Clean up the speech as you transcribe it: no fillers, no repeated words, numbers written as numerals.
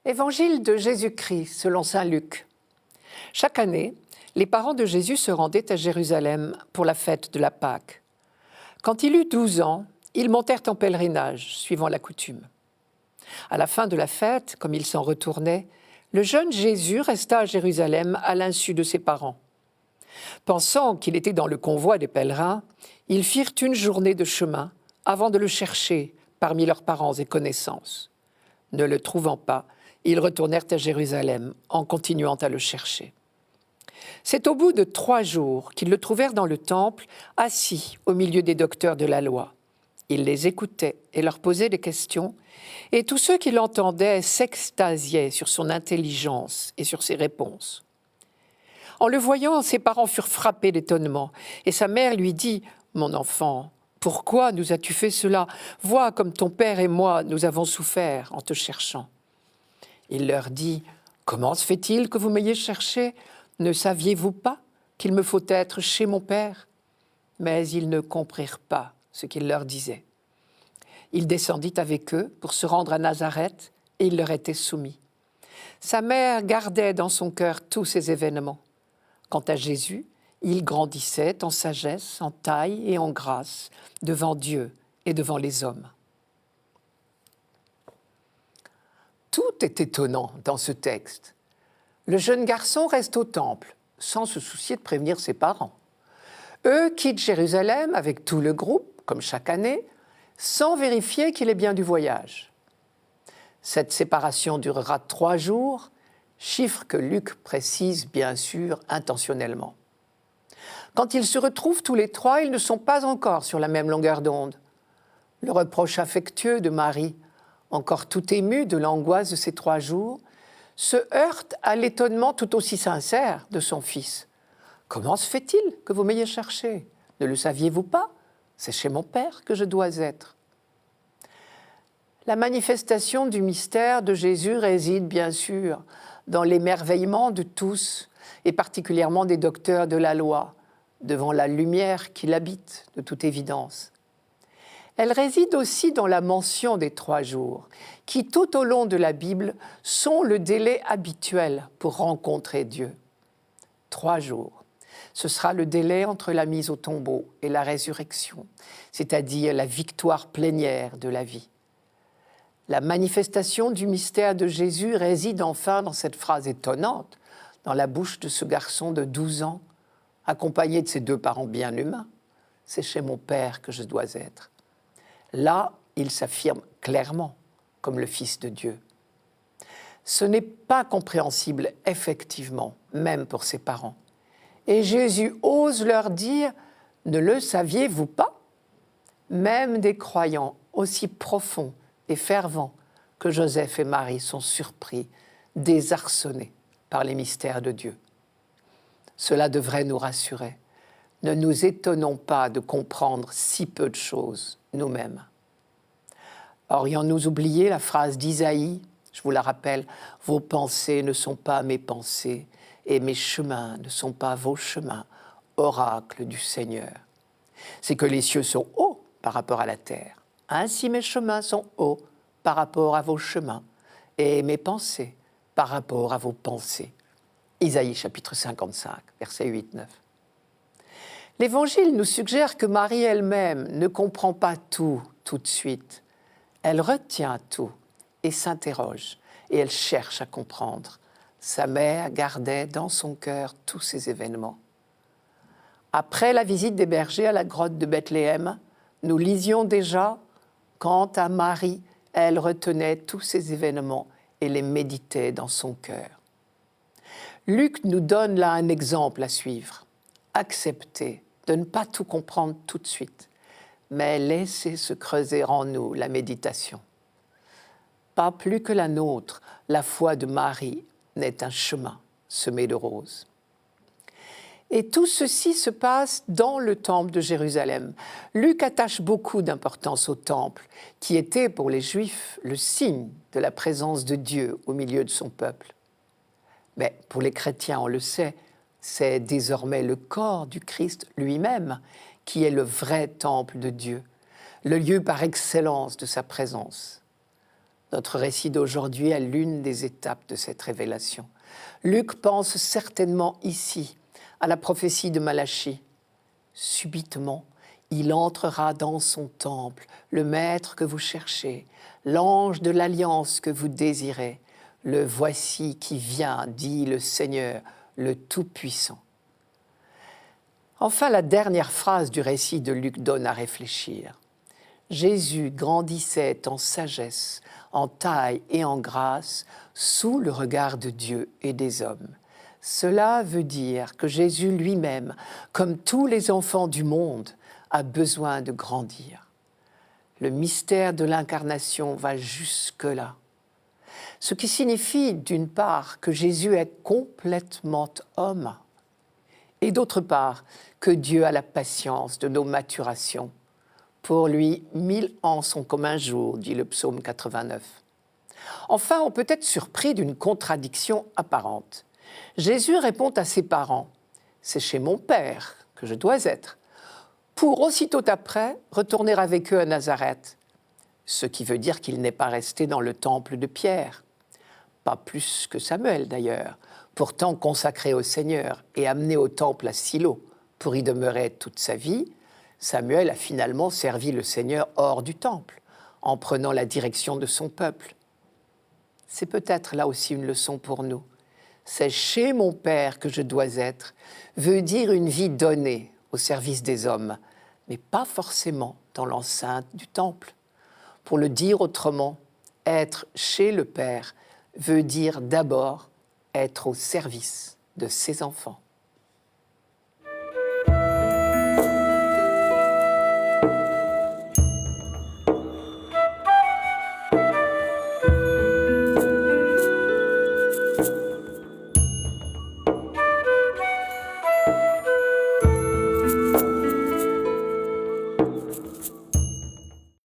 Évangile de Jésus-Christ selon saint Luc. Chaque année, les parents de Jésus se rendaient à Jérusalem pour la fête de la Pâque. Quand il eut 12 ans, ils montèrent en pèlerinage, suivant la coutume. À la fin de la fête, comme ils s'en retournaient, le jeune Jésus resta à Jérusalem à l'insu de ses parents. Pensant qu'il était dans le convoi des pèlerins, ils firent une journée de chemin avant de le chercher parmi leurs parents et connaissances. Ne le trouvant pas, ils retournèrent à Jérusalem en continuant à le chercher. C'est au bout de 3 jours qu'ils le trouvèrent dans le temple, assis au milieu des docteurs de la loi. Il les écoutait et leur posait des questions, et tous ceux qui l'entendaient s'extasiaient sur son intelligence et sur ses réponses. En le voyant, ses parents furent frappés d'étonnement, et sa mère lui dit « Mon enfant, pourquoi nous as-tu fait cela? Vois comme ton père et moi, nous avons souffert en te cherchant. » Il leur dit « Comment se fait-il que vous m'ayez cherché? Ne saviez-vous pas qu'il me faut être chez mon père ?» Mais ils ne comprirent pas ce qu'il leur disait. Il descendit avec eux pour se rendre à Nazareth et il leur était soumis. Sa mère gardait dans son cœur tous ces événements. Quant à Jésus, il grandissait en sagesse, en taille et en grâce devant Dieu et devant les hommes. Tout est étonnant dans ce texte. Le jeune garçon reste au temple, sans se soucier de prévenir ses parents. Eux quittent Jérusalem avec tout le groupe, comme chaque année, sans vérifier qu'il est bien du voyage. Cette séparation durera 3 jours, chiffre que Luc précise bien sûr intentionnellement. Quand ils se retrouvent tous les 3, ils ne sont pas encore sur la même longueur d'onde. Le reproche affectueux de Marie, encore tout émue de l'angoisse de ces 3 jours, se heurte à l'étonnement tout aussi sincère de son fils. « Comment se fait-il que vous m'ayez cherché? Ne le saviez-vous pas? C'est chez mon père que je dois être. » La manifestation du mystère de Jésus réside bien sûr dans l'émerveillement de tous, et particulièrement des docteurs de la loi, devant la lumière qui l'habite, de toute évidence. Elle réside aussi dans la mention des 3 jours, qui tout au long de la Bible sont le délai habituel pour rencontrer Dieu. 3 jours. Ce sera le délai entre la mise au tombeau et la résurrection, c'est-à-dire la victoire plénière de la vie. La manifestation du mystère de Jésus réside enfin dans cette phrase étonnante, dans la bouche de ce garçon de 12 ans, accompagné de ses 2 parents bien humains. « C'est chez mon père que je dois être. » Là, il s'affirme clairement comme le Fils de Dieu. Ce n'est pas compréhensible, effectivement, même pour ses parents. Et Jésus ose leur dire « Ne le saviez-vous pas ?» Même des croyants aussi profonds et fervents que Joseph et Marie sont surpris, désarçonnés par les mystères de Dieu. Cela devrait nous rassurer. Ne nous étonnons pas de comprendre si peu de choses nous-mêmes. Aurions-nous oublié la phrase d'Isaïe? Je vous la rappelle, « Vos pensées ne sont pas mes pensées, et mes chemins ne sont pas vos chemins, oracle du Seigneur. » C'est que les cieux sont hauts par rapport à la terre. Ainsi mes chemins sont hauts par rapport à vos chemins, et mes pensées par rapport à vos pensées. Isaïe chapitre 55, versets 8-9. L'Évangile nous suggère que Marie elle-même ne comprend pas tout de suite. Elle retient tout et s'interroge, et elle cherche à comprendre. Sa mère gardait dans son cœur tous ces événements. Après la visite des bergers à la grotte de Bethléem, nous lisions déjà « Quant à Marie, elle retenait tous ces événements et les méditait dans son cœur. » Luc nous donne là un exemple à suivre. Accepter de ne pas tout comprendre tout de suite, mais laisser se creuser en nous la méditation. Pas plus que la nôtre, la foi de Marie n'est un chemin semé de roses. Et tout ceci se passe dans le temple de Jérusalem. Luc attache beaucoup d'importance au temple, qui était pour les Juifs le signe de la présence de Dieu au milieu de son peuple. Mais pour les chrétiens, on le sait, c'est désormais le corps du Christ lui-même qui est le vrai temple de Dieu, le lieu par excellence de sa présence. Notre récit d'aujourd'hui est l'une des étapes de cette révélation. Luc pense certainement ici à la prophétie de Malachie. Subitement, il entrera dans son temple, le maître que vous cherchez, l'ange de l'alliance que vous désirez. Le voici qui vient, dit le Seigneur, le Tout-Puissant. Enfin, la dernière phrase du récit de Luc donne à réfléchir. Jésus grandissait en sagesse, en taille et en grâce, sous le regard de Dieu et des hommes. Cela veut dire que Jésus lui-même, comme tous les enfants du monde, a besoin de grandir. Le mystère de l'incarnation va jusque-là. Ce qui signifie, d'une part, que Jésus est complètement homme, et d'autre part, que Dieu a la patience de nos maturations. Pour lui, 1000 ans sont comme un jour, dit le psaume 89. Enfin, on peut être surpris d'une contradiction apparente. Jésus répond à ses parents « C'est chez mon Père que je dois être », pour aussitôt après retourner avec eux à Nazareth, ce qui veut dire qu'il n'est pas resté dans le temple de Pierre. Pas plus que Samuel d'ailleurs, pourtant consacré au Seigneur et amené au temple à Silo pour y demeurer toute sa vie. Samuel a finalement servi le Seigneur hors du temple, en prenant la direction de son peuple. C'est peut-être là aussi une leçon pour nous. C'est chez mon Père que je dois être, veut dire une vie donnée au service des hommes, mais pas forcément dans l'enceinte du temple. Pour le dire autrement, être chez le Père veut dire d'abord être au service de ses enfants.